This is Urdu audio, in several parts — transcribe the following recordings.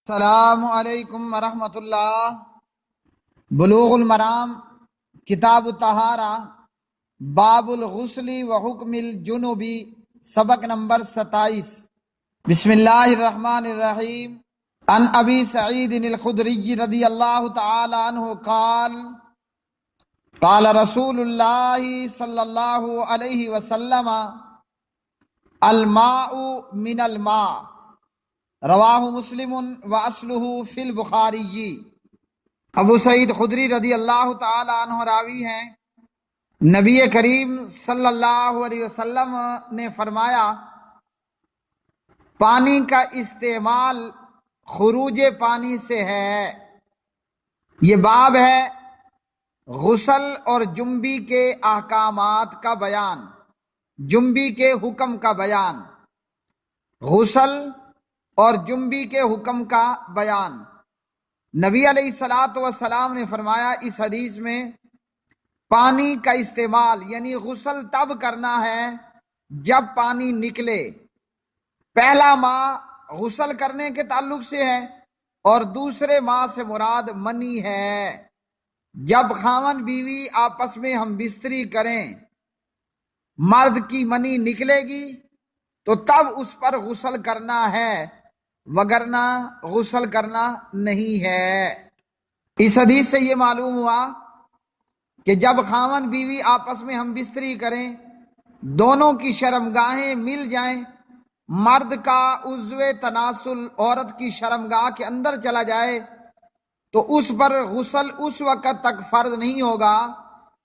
السلام علیکم ورحمۃ اللہ۔ بلوغ المرام کتاب الطہارہ باب الغسل و حکم الجنوبی سبق نمبر 27۔ بسم اللہ الرحمن الرحیم۔ عن ابی سعید الخدری رضی اللہ تعالی عنہ قال قال رسول اللہ صلی اللہ علیہ وسلم الماء من الماء رواہ مسلم واصلہ فی البخاری۔ ابو سعید خدری رضی اللہ تعالی عنہ راوی ہیں، نبی کریم صلی اللہ علیہ وسلم نے فرمایا پانی کا استعمال خروج پانی سے ہے۔ یہ باب ہے غسل اور جنبی کے احکامات کا بیان، جنبی کے حکم کا بیان، غسل اور جنبی کے حکم کا بیان۔ نبی علیہ الصلاۃ والسلام نے فرمایا اس حدیث میں پانی کا استعمال یعنی غسل تب کرنا ہے جب پانی نکلے۔ پہلا ماء غسل کرنے کے تعلق سے ہے اور دوسرے ماء سے مراد منی ہے۔ جب خاوند بیوی آپس میں ہم بستری کریں، مرد کی منی نکلے گی تو تب اس پر غسل کرنا ہے، وگرنہ غسل کرنا نہیں ہے۔ اس حدیث سے یہ معلوم ہوا کہ جب خاوند بیوی آپس میں ہم بستری کریں، دونوں کی شرمگاہیں مل جائیں، مرد کا عضو تناسل عورت کی شرمگاہ کے اندر چلا جائے تو اس پر غسل اس وقت تک فرض نہیں ہوگا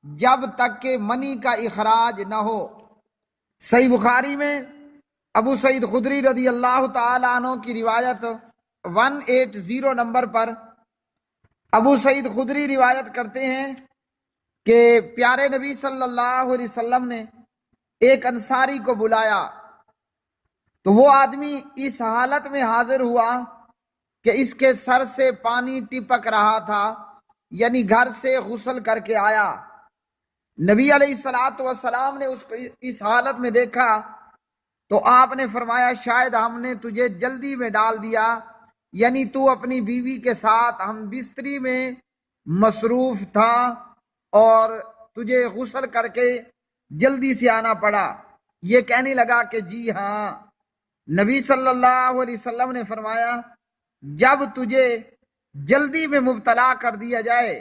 جب تک کہ منی کا اخراج نہ ہو۔ صحیح بخاری میں ابو سعید خدری رضی اللہ تعالی عنہ کی روایت 180 نمبر پر ابو سعید خدری روایت کرتے ہیں کہ پیارے نبی صلی اللہ علیہ وسلم نے ایک انصاری کو بلایا تو وہ آدمی اس حالت میں حاضر ہوا کہ اس کے سر سے پانی ٹپک رہا تھا، یعنی گھر سے غسل کر کے آیا۔ نبی علیہ الصلاۃ والسلام نے اس کو اس حالت میں دیکھا تو آپ نے فرمایا شاید ہم نے تجھے جلدی میں ڈال دیا، یعنی تو اپنی بیوی کے ساتھ ہم بستری میں مصروف تھا اور تجھے غسل کر کے جلدی سے آنا پڑا۔ یہ کہنے لگا کہ جی ہاں۔ نبی صلی اللہ علیہ وسلم نے فرمایا جب تجھے جلدی میں مبتلا کر دیا جائے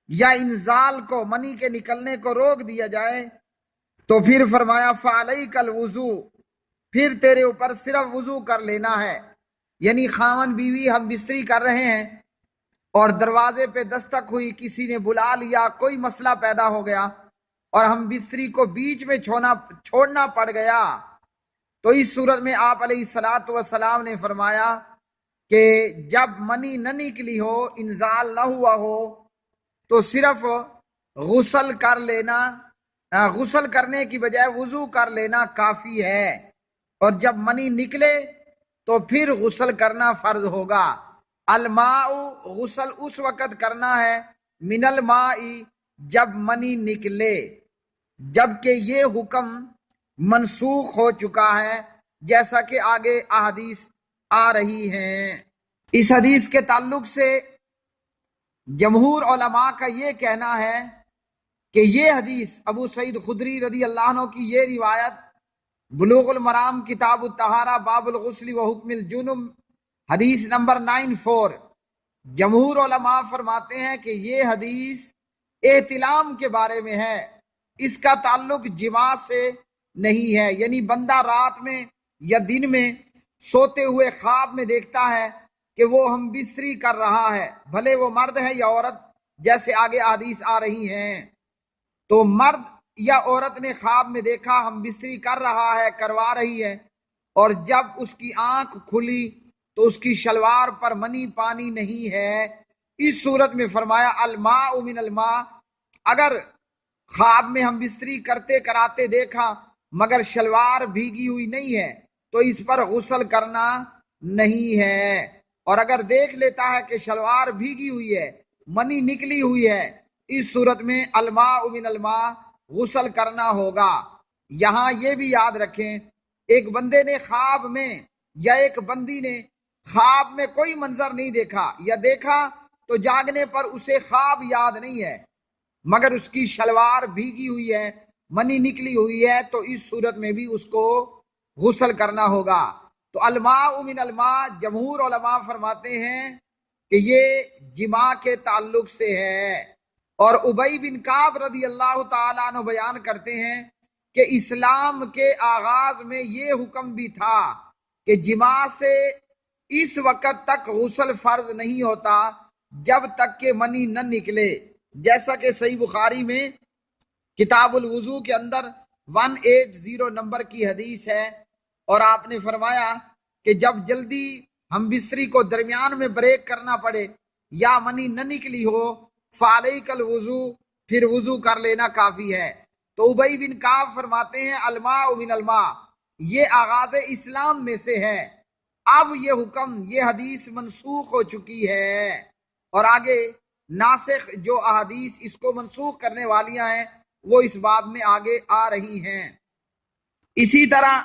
یا انزال کو منی کے نکلنے کو روک دیا جائے تو پھر فرمایا فعلیک الوضوء، پھر تیرے اوپر صرف وضو کر لینا ہے۔ یعنی خاوند بیوی ہم بستری کر رہے ہیں اور دروازے پہ دستک ہوئی، کسی نے بلا لیا، کوئی مسئلہ پیدا ہو گیا اور ہم بستری کو بیچ میں چھوڑنا پڑ گیا، تو اس صورت میں آپ علیہ الصلاۃ والسلام نے فرمایا کہ جب منی نہ نکلی ہو، انزال نہ ہوا ہو، تو صرف غسل کر لینا، غسل کرنے کی بجائے وضو کر لینا کافی ہے، اور جب منی نکلے تو پھر غسل کرنا فرض ہوگا۔ الماء غسل اس وقت کرنا ہے من الماء جب منی نکلے، جبکہ یہ حکم منسوخ ہو چکا ہے جیسا کہ آگے احادیث آ رہی ہیں۔ اس حدیث کے تعلق سے جمہور علماء کا یہ کہنا ہے کہ یہ حدیث ابو سعید خدری رضی اللہ عنہ کی یہ روایت بلوغ المرام کتاب الطہارہ باب الغسل و حکم الجنب حدیث نمبر 94، جمہور علماء فرماتے ہیں کہ یہ حدیث احتلام کے بارے میں ہے، اس کا تعلق جماع سے نہیں ہے۔ یعنی بندہ رات میں یا دن میں سوتے ہوئے خواب میں دیکھتا ہے کہ وہ ہم بستری کر رہا ہے، بھلے وہ مرد ہے یا عورت، جیسے آگے حدیث آ رہی ہیں، تو مرد یا عورت نے خواب میں دیکھا ہم بستری کر رہا ہے، کروا رہی ہے، اور جب اس کی آنکھ کھلی تو اس کی شلوار پر منی پانی نہیں ہے، اس صورت میں فرمایا الماء من الماء۔ اگر خواب میں ہم بستری کرتے کراتے دیکھا مگر شلوار بھیگی ہوئی نہیں ہے تو اس پر غسل کرنا نہیں ہے، اور اگر دیکھ لیتا ہے کہ شلوار بھیگی ہوئی ہے، منی نکلی ہوئی ہے، اس صورت میں الماء من الماء غسل کرنا ہوگا۔ یہاں یہ بھی یاد رکھیں ایک بندے نے خواب میں یا ایک بندی نے خواب میں کوئی منظر نہیں دیکھا، یا دیکھا تو جاگنے پر اسے خواب یاد نہیں ہے، مگر اس کی شلوار بھیگی ہوئی ہے، منی نکلی ہوئی ہے، تو اس صورت میں بھی اس کو غسل کرنا ہوگا۔ تو الماء من الماء، جمہور علماء فرماتے ہیں کہ یہ جماع کے تعلق سے ہے۔ اور ابی بن کعب رضی اللہ تعالیٰ عنہ بیان کرتے ہیں کہ اسلام کے آغاز میں یہ حکم بھی تھا کہ جماع سے اس وقت تک غسل فرض نہیں ہوتا جب تک کہ منی نہ نکلے، جیسا کہ صحیح بخاری میں کتاب الوضو کے اندر 180 نمبر کی حدیث ہے۔ اور آپ نے فرمایا کہ جب جلدی ہم بستری کو درمیان میں بریک کرنا پڑے یا منی نہ نکلی ہو، فعلیک الوضو، پھر وضو کر لینا کافی ہے۔ تو ابی بن کعب فرماتے ہیں الماء من الماء، یہ آغاز اسلام میں سے ہے، اب یہ حکم، یہ حدیث منسوخ ہو چکی ہے، اور آگے ناسخ جو احادیث اس کو منسوخ کرنے والیاں ہیں وہ اس باب میں آگے آ رہی ہیں۔ اسی طرح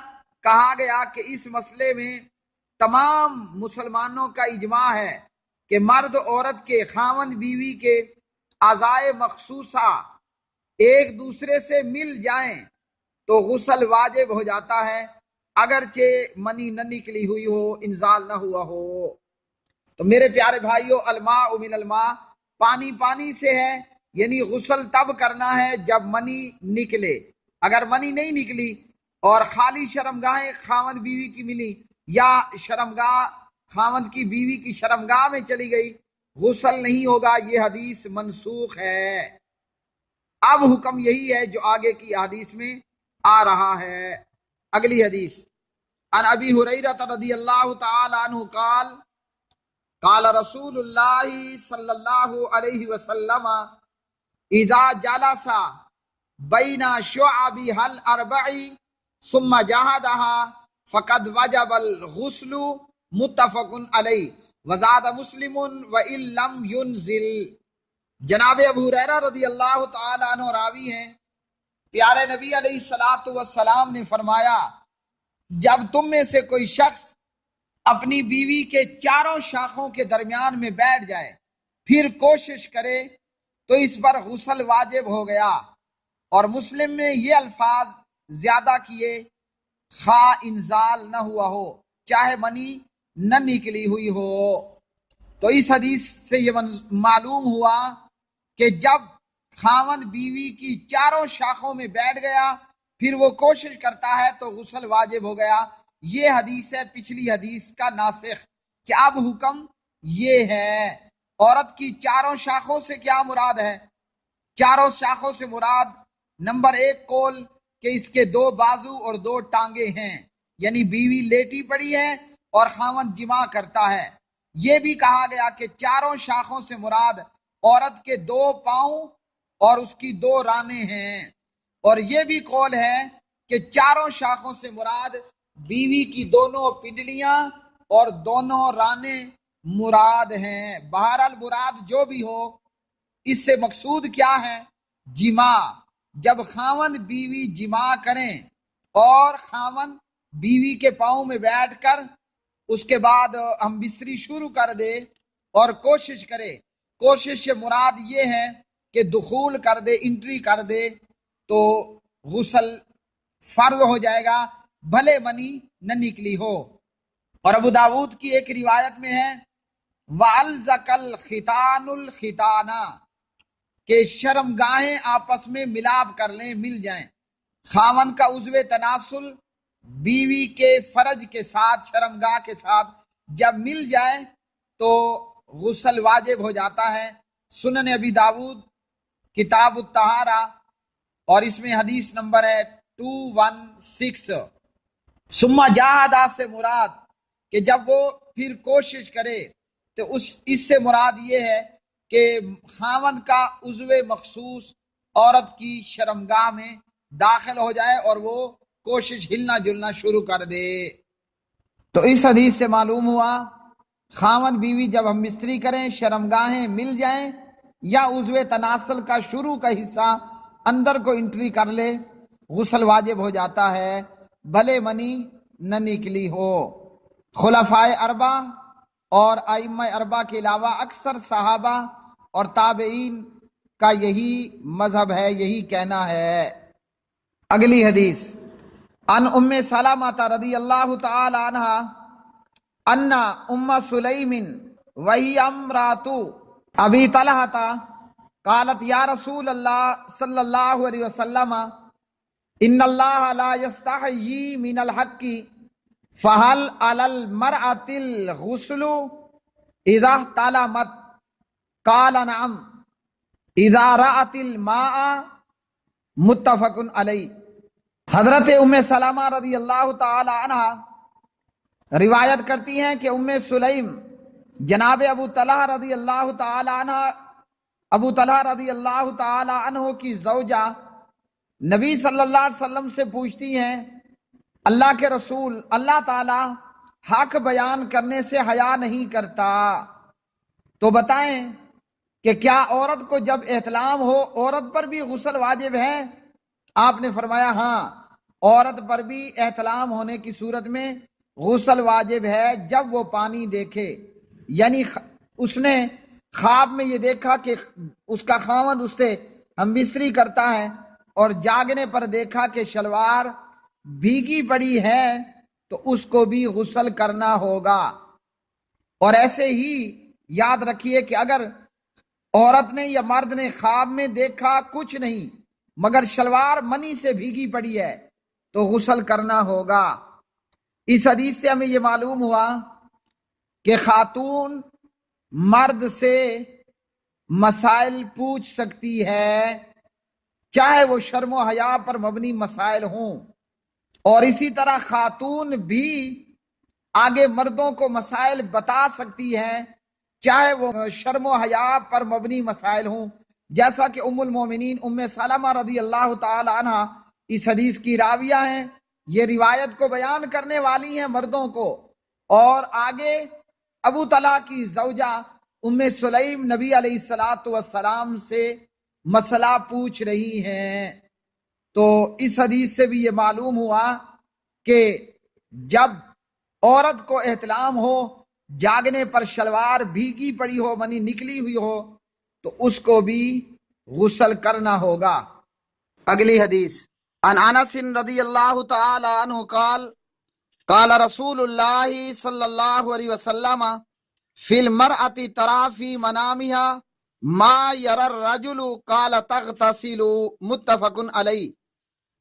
کہا گیا کہ اس مسئلے میں تمام مسلمانوں کا اجماع ہے کہ مرد عورت کے، خاوند بیوی کے اعضائے مخصوصہ ایک دوسرے سے مل جائیں تو غسل واجب ہو جاتا ہے، اگرچہ منی نہ نکلی ہوئی ہو، انزال نہ ہوا ہو۔ تو میرے پیارے بھائیو، الماء من الماء پانی پانی سے ہے، یعنی غسل تب کرنا ہے جب منی نکلے۔ اگر منی نہیں نکلی اور خالی شرمگاہیں خاوند بیوی کی ملی، یا شرمگاہ خاوند کی بیوی کی شرمگاہ میں چلی گئی، غسل نہیں ہوگا، یہ حدیث منسوخ ہے۔ اب حکم یہی ہے جو آگے کی حدیث میں آ رہا ہے۔ اگلی حدیث، عن ابی ہریرہ رضی اللہ تعالی عنہ قال قال رسول اللہ صلی اللہ علیہ وسلم اذا جلس بین شعبها الاربع ثم جہدها فقد وجب الغسل، متفق علیہ، وزاد مسلم وان لم ينزل۔ جناب ابو ہریرہ رضی اللہ تعالی عنہ راوی ہیں، پیارے نبی علیہ الصلوۃ والسلام نے فرمایا، جب تم میں سے کوئی شخص اپنی بیوی کے چاروں شاخوں کے درمیان میں بیٹھ جائے پھر کوشش کرے تو اس پر غسل واجب ہو گیا۔ اور مسلم نے یہ الفاظ زیادہ کیے، خواہ انزال نہ ہوا ہو، چاہے منی نہ نکلی ہوئی ہو۔ تو اس حدیث سے یہ معلوم ہوا کہ جب خاوند بیوی کی چاروں شاخوں میں بیٹھ گیا پھر وہ کوشش کرتا ہے تو غسل واجب ہو گیا۔ یہ حدیث ہے پچھلی حدیث کا ناسخ، کہ اب حکم یہ ہے۔ عورت کی چاروں شاخوں سے کیا مراد ہے؟ چاروں شاخوں سے مراد نمبر 1 قول کہ اس کے 2 بازو اور 2 ٹانگیں ہیں، یعنی بیوی لیٹی پڑی ہے اور خاوند جماع کرتا ہے۔ یہ بھی کہا گیا کہ چاروں شاخوں سے مراد عورت کے 2 پاؤں اور اس کی 2 رانیں ہیں۔ اور یہ بھی قول ہے کہ چاروں شاخوں سے مراد بیوی کی دونوں پنڈلیاں اور دونوں رانیں مراد ہیں۔ بہرحال مراد جو بھی ہو، اس سے مقصود کیا ہے؟ جماع۔ جب خاوند بیوی جماع کریں اور خاوند بیوی کے پاؤں میں بیٹھ کر اس کے بعد ہم بستری شروع کر دے اور کوشش کرے، کوشش سے مراد یہ ہے کہ دخول کر دے، انٹری کر دے، تو غسل فرض ہو جائے گا، بھلے منی نہ نکلی ہو۔ اور ابو داود کی ایک روایت میں ہے وَأَلْزَقَ الْخِتَانُ الْخِتَانَ، کہ شرمگاہیں آپس میں ملاب کر لیں، مل جائیں۔ خاوند کا عضو تناسل بیوی کے فرج کے ساتھ، شرمگاہ کے ساتھ جب مل جائے تو غسل واجب ہو جاتا ہے۔ سنن ابی داود کتاب الطہارہ، اور اس میں حدیث نمبر ہے 216۔ ثم جاہدہ سے مراد کہ جب وہ پھر کوشش کرے، تو اس سے مراد یہ ہے کہ خاوند کا عضو مخصوص عورت کی شرمگاہ میں داخل ہو جائے اور وہ کوشش ہلنا جلنا شروع کر دے۔ تو اس حدیث سے معلوم ہوا خاوند بیوی جب ہم مستری کریں، شرمگاہیں مل جائیں یا عضو تناسل کا شروع کا حصہ اندر کو انٹری کر لے، غسل واجب ہو جاتا ہے، بھلے منی نہ نکلی ہو۔ خلفائے اربع اور ائمہ اربع کے علاوہ اکثر صحابہ اور تابعین کا یہی مذہب ہے، یہی کہنا ہے۔ اگلی حدیث ان ام سلمہ رضی اللہ تعالی عنہا ان ام سلیم وہی امرات ابی طلحہ قالت یا رسول اللہ صلی اللہ علیہ وسلم ان اللہ لا یستحیی من الحق فہل علی المرأة الغسل اذا احتلمت قال نعم اذا رأت الماء متفق علیہ۔ حضرت ام سلمہ رضی اللہ تعالی عنہ روایت کرتی ہیں کہ ام سلیم جناب ابو طلحہ رضی اللہ تعالی عنہ کی زوجہ نبی صلی اللہ علیہ وسلم سے پوچھتی ہیں، اللہ کے رسول، اللہ تعالی حق بیان کرنے سے حیا نہیں کرتا، تو بتائیں کہ کیا عورت کو جب احتلام ہو عورت پر بھی غسل واجب ہے؟ آپ نے فرمایا ہاں، عورت پر بھی احتلام ہونے کی صورت میں غسل واجب ہے جب وہ پانی دیکھے، یعنی اس نے خواب میں یہ دیکھا کہ اس کا خاوند اس سے ہم بستری کرتا ہے اور جاگنے پر دیکھا کہ شلوار بھیگی پڑی ہے تو اس کو بھی غسل کرنا ہوگا۔ اور ایسے ہی یاد رکھیے کہ اگر عورت نے یا مرد نے خواب میں دیکھا کچھ نہیں مگر شلوار منی سے بھیگی پڑی ہے تو غسل کرنا ہوگا۔ اس حدیث سے ہمیں یہ معلوم ہوا کہ خاتون مرد سے مسائل پوچھ سکتی ہے، چاہے وہ شرم و حیا پر مبنی مسائل ہوں، اور اسی طرح خاتون بھی آگے مردوں کو مسائل بتا سکتی ہے چاہے وہ شرم و حیا پر مبنی مسائل ہوں، جیسا کہ ام المومنین ام سلمہ رضی اللہ تعالی عنہ اس حدیث کی راویہ ہیں، یہ روایت کو بیان کرنے والی ہیں مردوں کو، اور آگے ابو طلحہ کی زوجہ ام سلیم نبی علیہ السلام سے مسئلہ پوچھ رہی ہیں۔ تو اس حدیث سے بھی یہ معلوم ہوا کہ جب عورت کو احتلام ہو، جاگنے پر شلوار بھیگی پڑی ہو، منی نکلی ہوئی ہو، تو اس کو بھی غسل کرنا ہوگا۔ اگلی حدیث عن انس رضی اللہ تعالی عنہ قال قال رسول اللہ صلی اللہ علیہ وسلم فی المرأة ترى في منامها ما يرى الرجل قال تغتسل متفق علیہ۔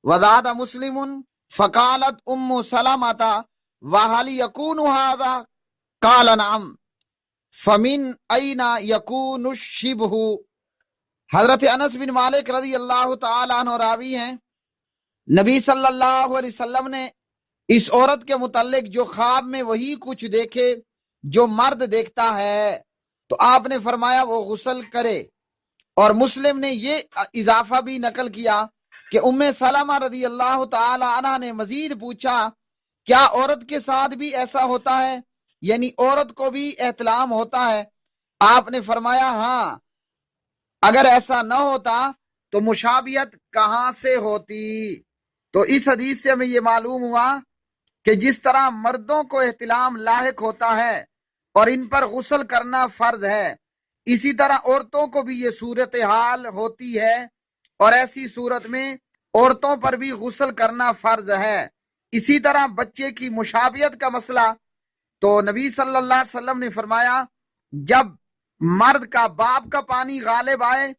وزاد مسلم فقالت ام سلمة وهل يكون هذا قال نعم فمن أين يكون الشبه۔ حضرت انس بن مالک رضی اللہ تعالی عنہ راوی ہیں، نبی صلی اللہ علیہ وسلم نے اس عورت کے متعلق جو خواب میں وہی کچھ دیکھے جو مرد دیکھتا ہے تو آپ نے فرمایا وہ غسل کرے۔ اور مسلم نے یہ اضافہ بھی نقل کیا کہ ام سلمہ رضی اللہ تعالی عنہ نے مزید پوچھا کیا عورت کے ساتھ بھی ایسا ہوتا ہے، یعنی عورت کو بھی احتلام ہوتا ہے؟ آپ نے فرمایا ہاں، اگر ایسا نہ ہوتا تو مشابہت کہاں سے ہوتی؟ تو اس حدیث سے ہمیں یہ معلوم ہوا کہ جس طرح مردوں کو احتلام لاحق ہوتا ہے اور ان پر غسل کرنا فرض ہے، اسی طرح عورتوں کو بھی یہ صورتحال ہوتی ہے، اور ایسی صورت میں عورتوں پر بھی غسل کرنا فرض ہے۔ اسی طرح بچے کی مشابہت کا مسئلہ، تو نبی صلی اللہ علیہ وسلم نے فرمایا جب مرد کا باپ کا پانی غالب آئے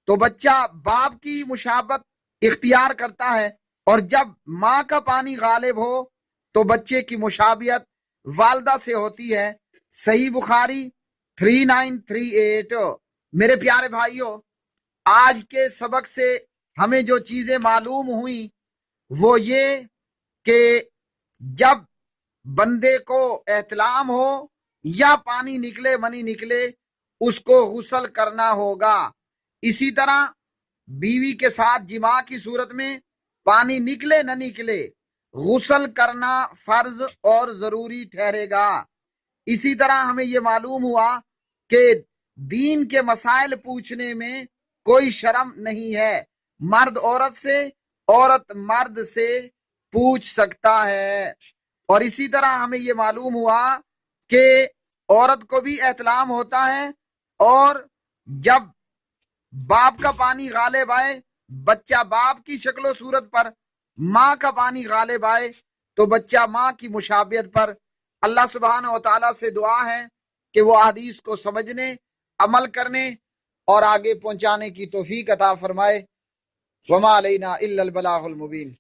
تو بچہ باپ کی مشابہت اختیار کرتا ہے، اور جب ماں کا پانی غالب ہو تو بچے کی مشابہت والدہ سے ہوتی ہے۔ صحیح بخاری 3938۔ میرے پیارے بھائیوں، آج کے سبق سے ہمیں جو چیزیں معلوم ہوئیں وہ یہ کہ جب بندے کو احتلام ہو یا پانی نکلے منی نکلے اس کو غسل کرنا ہوگا۔ اسی طرح بیوی کے ساتھ جماع کی صورت میں پانی نکلے نہ نکلے غسل کرنا فرض اور ضروری ٹھہرے گا۔ اسی طرح ہمیں یہ معلوم ہوا کہ دین کے مسائل پوچھنے میں کوئی شرم نہیں ہے، مرد عورت سے، عورت مرد سے پوچھ سکتا ہے۔ اور اسی طرح ہمیں یہ معلوم ہوا کہ عورت کو بھی احتلام ہوتا ہے، اور جب باپ کا پانی غالب آئے، بچہ باپ کی شکل و صورت پر، ماں کا پانی غالب آئے تو بچہ ماں کی مشابہت پر۔ اللہ سبحانہ و تعالیٰ سے دعا ہے کہ وہ احادیث کو سمجھنے، عمل کرنے اور آگے پہنچانے کی توفیق عطا فرمائے۔ وما علینا الا البلاغ المبین۔